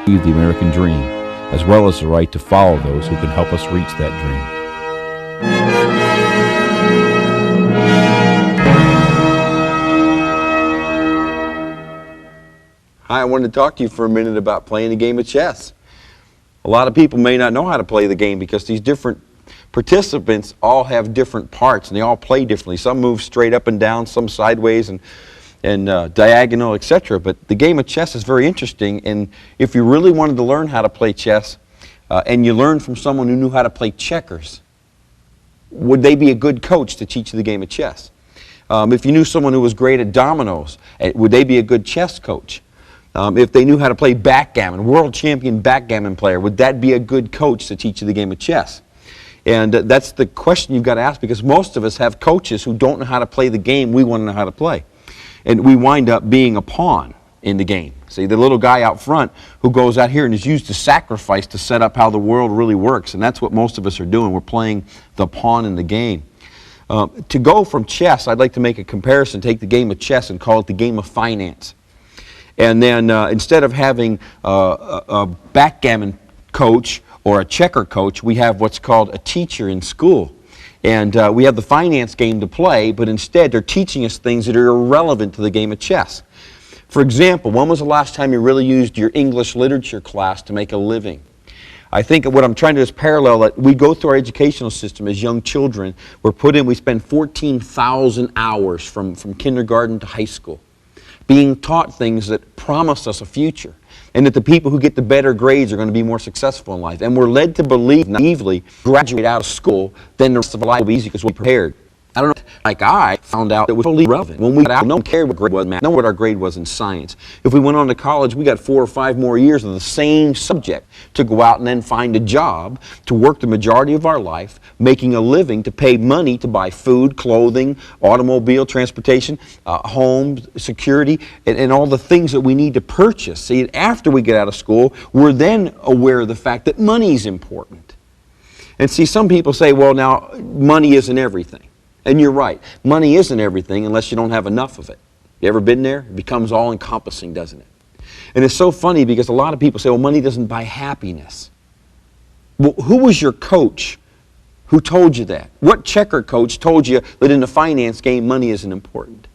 the American dream, as well as the right to follow those who can help us reach that dream. Hi, I wanted to talk to you for a minute about playing a game of chess. A lot of people may not know how to play the game because these different participants all have different parts and they all play differently. Some move straight up and down, some sideways and diagonal, etc. But the game of chess is very interesting, and if you really wanted to learn how to play chess and you learned from someone who knew how to play checkers, would they be a good coach to teach you the game of chess? If you knew someone who was great at dominoes, would they be a good chess coach? If they knew how to play backgammon, world champion backgammon player, would that be a good coach to teach you the game of chess? And that's the question you've got to ask, because most of us have coaches who don't know how to play the game we want to know how to play. And we wind up being a pawn in the game. See, the little guy out front who goes out here and is used to sacrifice to set up how the world really works. And that's what most of us are doing. We're playing the pawn in the game. To go from chess, I'd like to make a comparison, take the game of chess and call it the game of finance. And then instead of having a backgammon coach or a checker coach, we have what's called a teacher in school. And we have the finance game to play, but instead they're teaching us things that are irrelevant to the game of chess. For example, when was the last time you really used your English literature class to make a living? I think what I'm trying to do is parallel that we go through our educational system as young children. We spend 14,000 hours from kindergarten to high school, being taught things that promise us a future, and that the people who get the better grades are going to be more successful in life. And we're led to believe naively, graduate out of school, then the rest of our life will be easy because we're prepared. I don't know, like I found out it was totally irrelevant. When we got out, no one cared what grade was, man. No one what our grade was in science. If we went on to college, we got 4 or 5 more years of the same subject to go out and then find a job, to work the majority of our life, making a living, to pay money to buy food, clothing, automobile, transportation, homes, security, and all the things that we need to purchase. See, after we get out of school, we're then aware of the fact that money is important. And see, some people say, well, now, money isn't everything. And you're right. Money isn't everything unless you don't have enough of it. You ever been there? It becomes all-encompassing, doesn't it? And it's so funny because a lot of people say, well, money doesn't buy happiness. Well, who was your coach who told you that? What checker coach told you that in the finance game, money isn't important?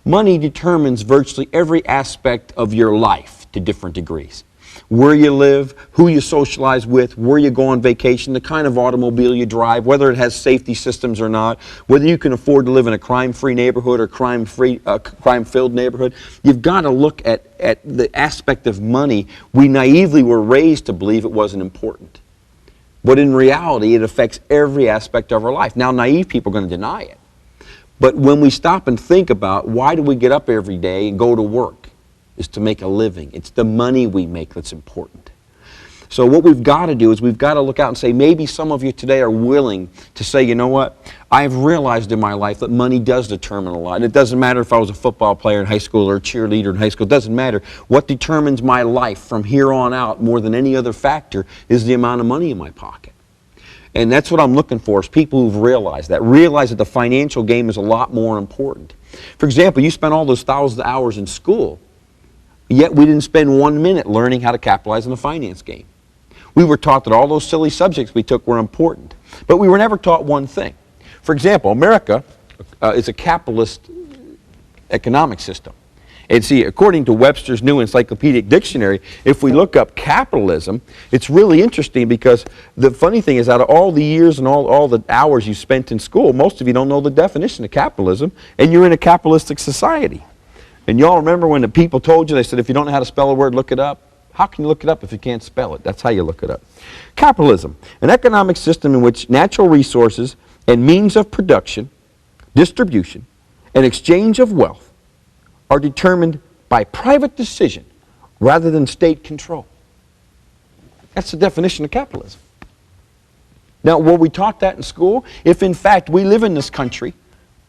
Money determines virtually every aspect of your life to different degrees. Where you live, who you socialize with, where you go on vacation, the kind of automobile you drive, whether it has safety systems or not, whether you can afford to live in a crime-free neighborhood or crime-filled neighborhood. You've got to look at the aspect of money. We naively were raised to believe it wasn't important. But in reality, it affects every aspect of our life. Now, naive people are going to deny it. But when we stop and think about why do we get up every day and go to work, is to make a living. It's the money we make that's important. So what we've got to do is we've got to look out and say, maybe some of you today are willing to say, you know what, I've realized in my life that money does determine a lot. And it doesn't matter if I was a football player in high school or a cheerleader in high school. It doesn't matter. What determines my life from here on out more than any other factor is the amount of money in my pocket. And that's what I'm looking for, is people who've realized that the financial game is a lot more important. For example, you spent all those thousands of hours in school, yet we didn't spend 1 minute learning how to capitalize in the finance game. We were taught that all those silly subjects we took were important, but we were never taught one thing. For example, America is a capitalist economic system. And see, according to Webster's New Encyclopedic Dictionary, if we look up capitalism, it's really interesting because the funny thing is, out of all the years and all the hours you spent in school, most of you don't know the definition of capitalism, and you're in a capitalistic society. And y'all remember when the people told you, they said, if you don't know how to spell a word, look it up. How can you look it up if you can't spell it? That's how you look it up. Capitalism, an economic system in which natural resources and means of production, distribution, and exchange of wealth are determined by private decision rather than state control. That's the definition of capitalism. Now, were we taught that in school? If in fact we live in this country,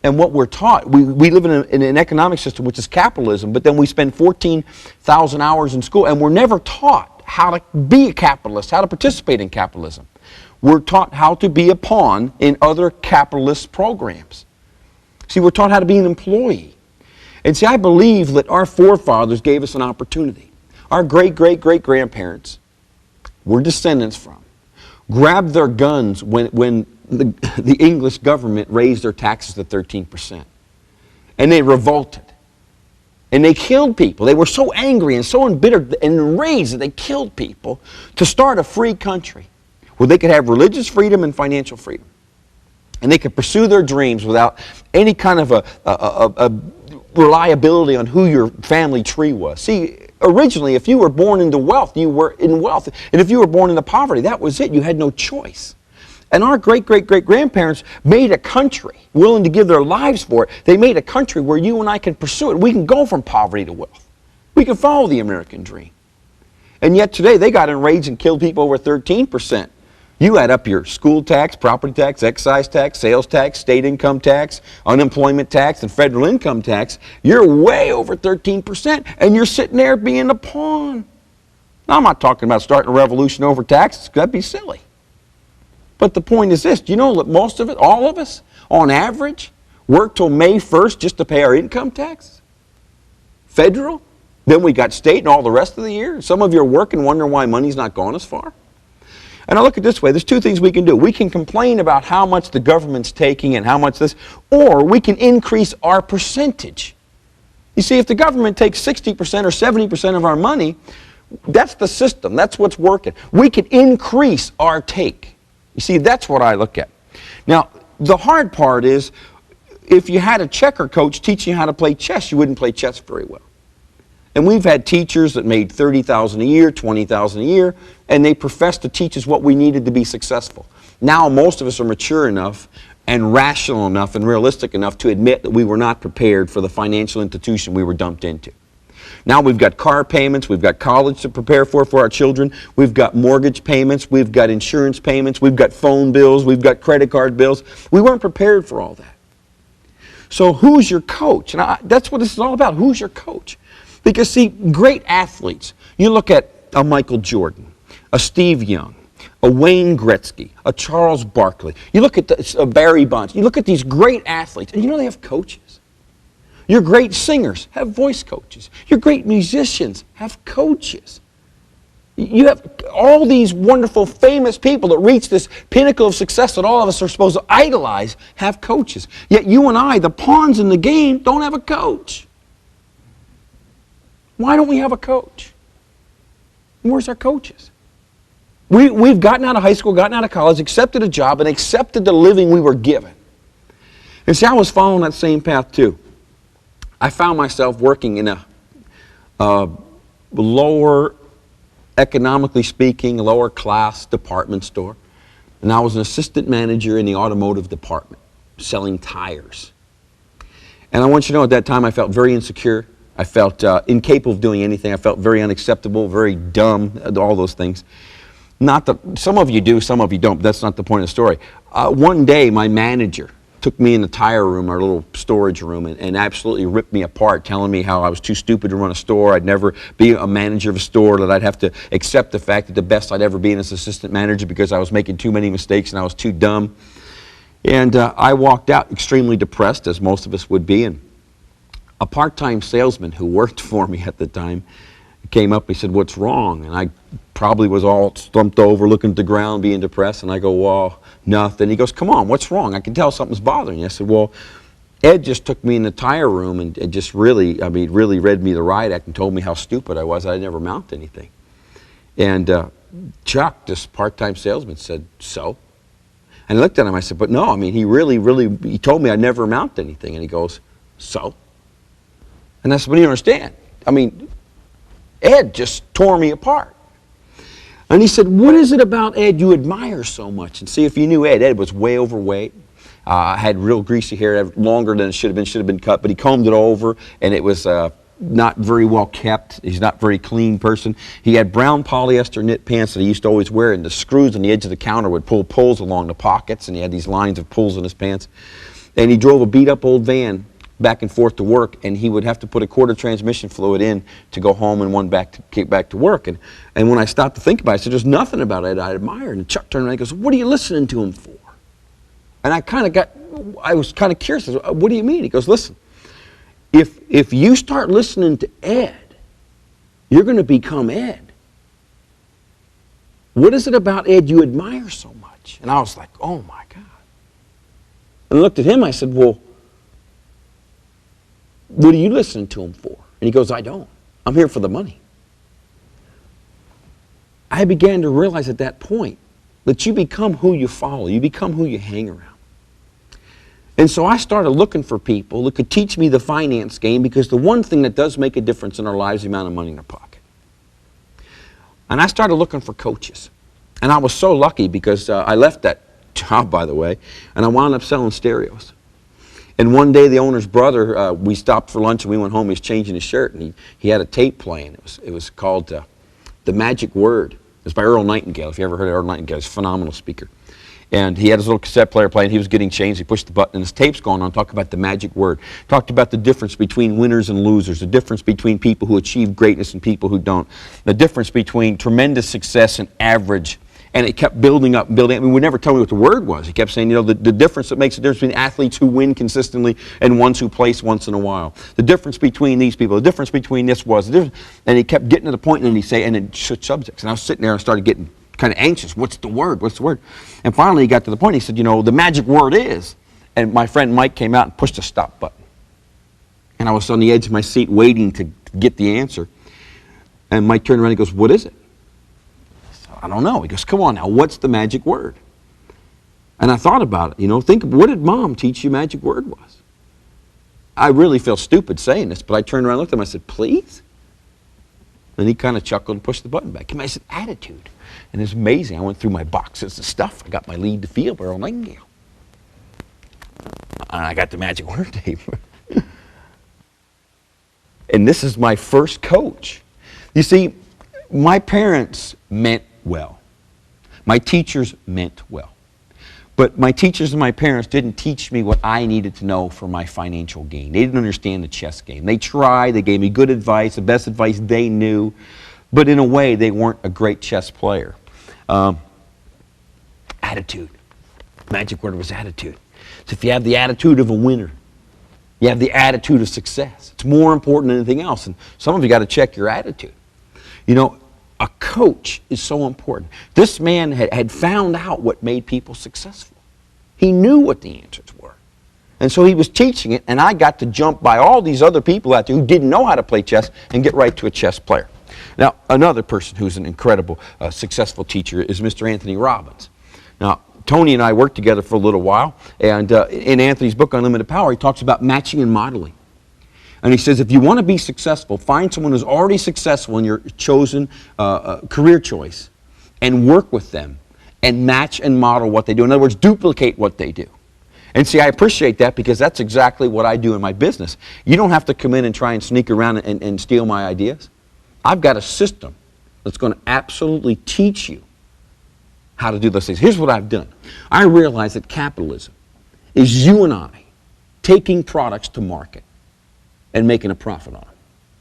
and what we're taught, we live in an economic system which is capitalism, but then we spend 14,000 hours in school and we're never taught how to be a capitalist, how to participate in capitalism. We're taught how to be a pawn in other capitalist programs. See, we're taught how to be an employee. And see, I believe that our forefathers gave us an opportunity. our great-great-great-grandparents were descendants from, grabbed their guns when the English government raised their taxes to 13%. And they revolted. And they killed people. They were so angry and so embittered and enraged that they killed people to start a free country where they could have religious freedom and financial freedom. And they could pursue their dreams without any kind of a reliability on who your family tree was. See, originally, if you were born into wealth, you were in wealth. And if you were born into poverty, that was it. You had no choice. And our great-great-great-grandparents made a country, willing to give their lives for it. They made a country where you and I can pursue it. We can go from poverty to wealth. We can follow the American dream. And yet today, they got enraged and killed people over 13%. You add up your school tax, property tax, excise tax, sales tax, state income tax, unemployment tax, and federal income tax, you're way over 13%, and you're sitting there being a pawn. Now, I'm not talking about starting a revolution over taxes. That'd be silly. But the point is this. Do you know that most of it, all of us, on average, work till May 1st just to pay our income taxes? Federal? Then we got state and all the rest of the year. Some of you are working and wondering why money's not gone as far. And I look at it this way. There's two things we can do. We can complain about how much the government's taking and how much this, or we can increase our percentage. You see, if the government takes 60% or 70% of our money, that's the system. That's what's working. We can increase our take. You see, that's what I look at. Now, the hard part is, if you had a checker coach teaching you how to play chess, you wouldn't play chess very well. And we've had teachers that made $30,000 a year, $20,000 a year, and they professed to teach us what we needed to be successful. Now most of us are mature enough and rational enough and realistic enough to admit that we were not prepared for the financial institution we were dumped into. Now we've got car payments, we've got college to prepare for our children, we've got mortgage payments, we've got insurance payments, we've got phone bills, we've got credit card bills. We weren't prepared for all that. So who's your coach? And that's what this is all about. Who's your coach? Because, see, great athletes, you look at a Michael Jordan, a Steve Young, a Wayne Gretzky, a Charles Barkley. You look at Barry Bonds. You look at these great athletes, and you know they have coaches. Your great singers have voice coaches. Your great musicians have coaches. You have all these wonderful, famous people that reach this pinnacle of success that all of us are supposed to idolize have coaches. Yet you and I, the pawns in the game, don't have a coach. Why don't we have a coach? Where's our coaches? We've gotten out of high school, gotten out of college, accepted a job, and accepted the living we were given. And see, I was following that same path too. I found myself working in a lower, economically speaking, lower class department store. And I was an assistant manager in the automotive department, selling tires. And I want you to know, at that time I felt very insecure. I felt incapable of doing anything. I felt very unacceptable, very dumb, all those things. Not that some of you do, some of you don't, but that's not the point of the story. One day, my manager took me in the tire room, our little storage room, and absolutely ripped me apart, telling me how I was too stupid to run a store. I'd never be a manager of a store, that I'd have to accept the fact that the best I'd ever be in as assistant manager because I was making too many mistakes and I was too dumb. And I walked out extremely depressed, as most of us would be. And a part-time salesman who worked for me at the time came up and he said, "What's wrong?" And I probably was all slumped over, looking at the ground, being depressed. And I go, "Well, nothing." He goes, "Come on, what's wrong? I can tell something's bothering you." I said, "Well, Ed just took me in the tire room and just really read me the riot act and told me how stupid I was. I'd never mount anything." And Chuck, this part-time salesman, said, "So?" And I looked at him, I said, "But no, I mean, he told me I'd never mount anything." And he goes, "So?" And I said, "But you understand, I mean, Ed just tore me apart." And he said, "What is it about Ed you admire so much?" And see, if you knew Ed, Ed was way overweight, had real greasy hair, longer than it should have been cut, but he combed it over, and it was not very well kept. He's not a very clean person. He had brown polyester knit pants that he used to always wear, and the screws on the edge of the counter would pull pulls along the pockets, and he had these lines of pulls in his pants. And he drove a beat-up old van back and forth to work, and he would have to put a quarter transmission fluid in to go home and one back to get back to work. And when I stopped to think about it, I said, "There's nothing about it I admire." And Chuck turned around and goes, "What are you listening to him for?" And I was kind of curious. I said, "What do you mean?" He goes, "Listen, if you start listening to Ed, You're going to become Ed. What is it about Ed you admire so much? And I was like, oh my God. And I looked at him, I said, well, what are you listening to him for? And he goes, I don't. I'm here for the money. I began to realize at that point that you become who you follow. You become who you hang around. And so I started looking for people that could teach me the finance game, because the one thing that does make a difference in our lives is the amount of money in our pocket. And I started looking for coaches. And I was so lucky because I left that job, by the way, and I wound up selling stereos. And one day the owner's brother, we stopped for lunch and we went home. He was changing his shirt, and he had a tape playing. It was called The Magic Word. It was by Earl Nightingale. If you ever heard of Earl Nightingale, he's a phenomenal speaker. And he had his little cassette player playing. He was getting changed. He pushed the button, and his tape's going on. Talked about the magic word. Talked about the difference between winners and losers. The difference between people who achieve greatness and people who don't. The difference between tremendous success and average. And it kept building up and building up. I mean, we never told me what the word was. He kept saying, you know, the difference that makes the difference between athletes who win consistently and ones who place once in a while. The difference between these people. The difference between this was. And he kept getting to the point, and then he'd say, and then switch subjects. And I was sitting there and started getting kind of anxious. What's the word? What's the word? And finally he got to the point. He said, you know, the magic word is. And my friend Mike came out and pushed the stop button. And I was on the edge of my seat waiting to get the answer. And Mike turned around and he goes, what is it? I don't know. He goes, come on now, what's the magic word? And I thought about it, you know, think, what did Mom teach you magic word was? I really feel stupid saying this, but I turned around and looked at him, I said, please? And he kind of chuckled and pushed the button back. I said, attitude. And it's amazing. I went through my boxes of stuff. I got my Lead the Field by Earl Nightingale. And I got the magic word tape. And this is my first coach. You see, my parents meant well. My teachers meant well. But my teachers and my parents didn't teach me what I needed to know for my financial gain. They didn't understand the chess game. They tried, they gave me good advice, the best advice they knew, but in a way they weren't a great chess player. Attitude. Magic word was attitude. So if you have the attitude of a winner, you have the attitude of success. It's more important than anything else. And some of you got to check your attitude. You know, a coach is so important. This man had found out what made people successful. He knew what the answers were. And so he was teaching it, and I got to jump by all these other people out there who didn't know how to play chess and get right to a chess player. Now, another person who's an incredible, successful teacher is Mr. Anthony Robbins. Now, Tony and I worked together for a little while, and in Anthony's book, Unlimited Power, he talks about matching and modeling. And he says, if you want to be successful, find someone who's already successful in your chosen career choice and work with them and match and model what they do. In other words, duplicate what they do. And see, I appreciate that because that's exactly what I do in my business. You don't have to come in and try and sneak around and steal my ideas. I've got a system that's going to absolutely teach you how to do those things. Here's what I've done. I realize that capitalism is you and I taking products to market and making a profit on them.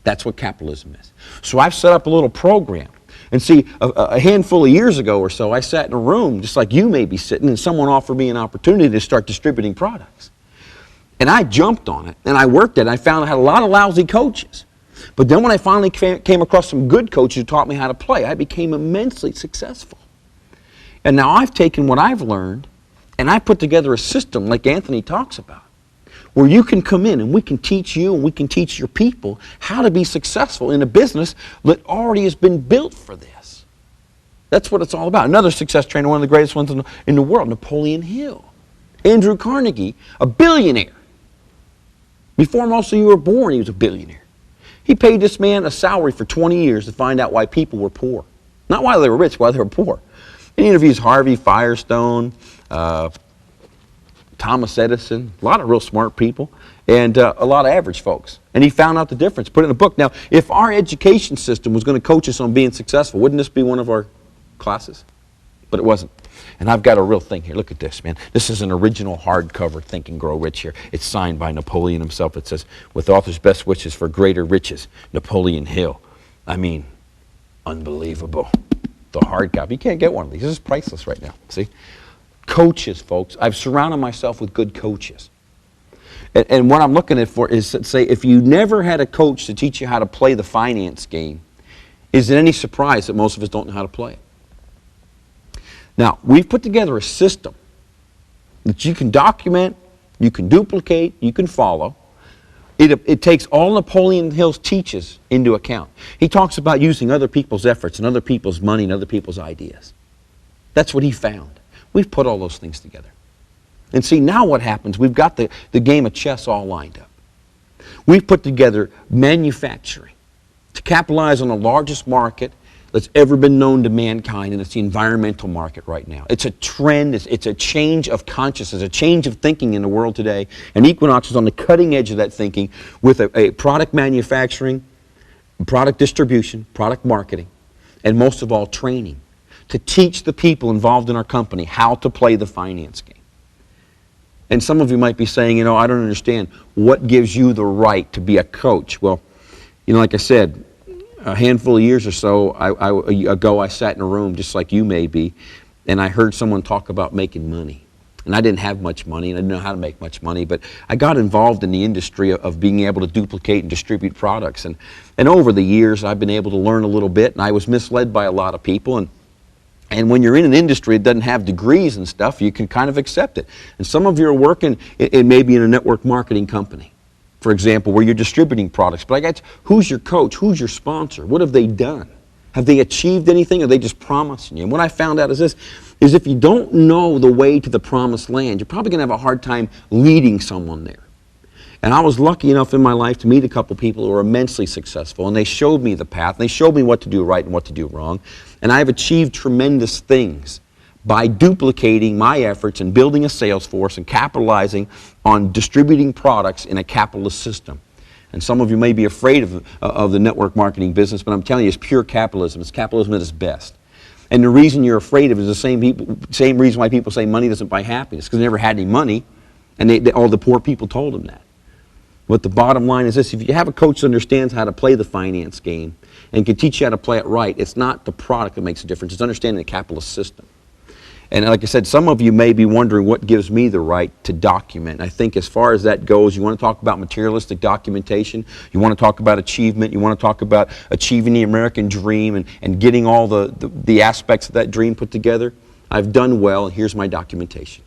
That's what capitalism is. So I've set up a little program. And see, a handful of years ago or so, I sat in a room just like you may be sitting, and someone offered me an opportunity to start distributing products. And I jumped on it, and I worked it. I found I had a lot of lousy coaches. But then when I finally came across some good coaches who taught me how to play, I became immensely successful. And now I've taken what I've learned, and I put together a system like Anthony talks about, where you can come in and we can teach you and we can teach your people how to be successful in a business that already has been built for this. That's what it's all about. Another success trainer, one of the greatest ones in the world, Napoleon Hill. Andrew Carnegie, a billionaire. Before most of you were born, he was a billionaire. He paid this man a salary for 20 years to find out why people were poor. Not why they were rich, why they were poor. And he interviews Harvey Firestone, Thomas Edison, a lot of real smart people, and a lot of average folks. And he found out the difference, put it in a book. Now, if our education system was going to coach us on being successful, wouldn't this be one of our classes? But it wasn't. And I've got a real thing here. Look at this, man. This is an original hardcover Think and Grow Rich here. It's signed by Napoleon himself. It says, with author's best wishes for greater riches, Napoleon Hill. I mean, unbelievable. The hard copy. You can't get one of these. This is priceless right now. See? Coaches, folks. I've surrounded myself with good coaches. And what I'm looking at for is, say, if you never had a coach to teach you how to play the finance game, Is it any surprise that most of us don't know how to play it? Now, we've put together a system that you can document, you can duplicate, you can follow. It takes all Napoleon Hill teaches into account. He talks about using other people's efforts and other people's money and other people's ideas. That's what he found. We've put all those things together. And see, now what happens, we've got the game of chess all lined up. We've put together manufacturing to capitalize on the largest market that's ever been known to mankind, and it's the environmental market right now. It's a trend, it's a change of consciousness, a change of thinking in the world today, and Equinox is on the cutting edge of that thinking with a product manufacturing, product distribution, product marketing, and most of all, training to teach the people involved in our company how to play the finance game. And some of you might be saying, you know, I don't understand. What gives you the right to be a coach? Well, you know, like I said, a handful of years or so ago, I sat in a room just like you may be, and I heard someone talk about making money. And I didn't have much money, and I didn't know how to make much money, but I got involved in the industry of being able to duplicate and distribute products. And over the years, I've been able to learn a little bit, and I was misled by a lot of people. And when you're in an industry that doesn't have degrees and stuff, you can kind of accept it. And some of you are working maybe in a network marketing company, for example, where you're distributing products. But I got who's your coach? Who's your sponsor? What have they done? Have they achieved anything, or are they just promising you? And what I found out is this, is if you don't know the way to the promised land, you're probably going to have a hard time leading someone there. And I was lucky enough in my life to meet a couple people who were immensely successful, and they showed me the path, and they showed me what to do right and what to do wrong. And I've achieved tremendous things by duplicating my efforts and building a sales force and capitalizing on distributing products in a capitalist system. And some of you may be afraid of the network marketing business, but I'm telling you, it's pure capitalism. It's capitalism at its best. And the reason you're afraid of it is the same reason why people say money doesn't buy happiness, because they never had any money, and all the poor people told them that. But the bottom line is this: if you have a coach that understands how to play the finance game and can teach you how to play it right, it's not the product that makes a difference, it's understanding the capitalist system. And like I said, some of you may be wondering what gives me the right to document. I think as far as that goes, you want to talk about materialistic documentation, you want to talk about achievement, you want to talk about achieving the American dream and getting all the aspects of that dream put together. I've done well, and here's my documentation.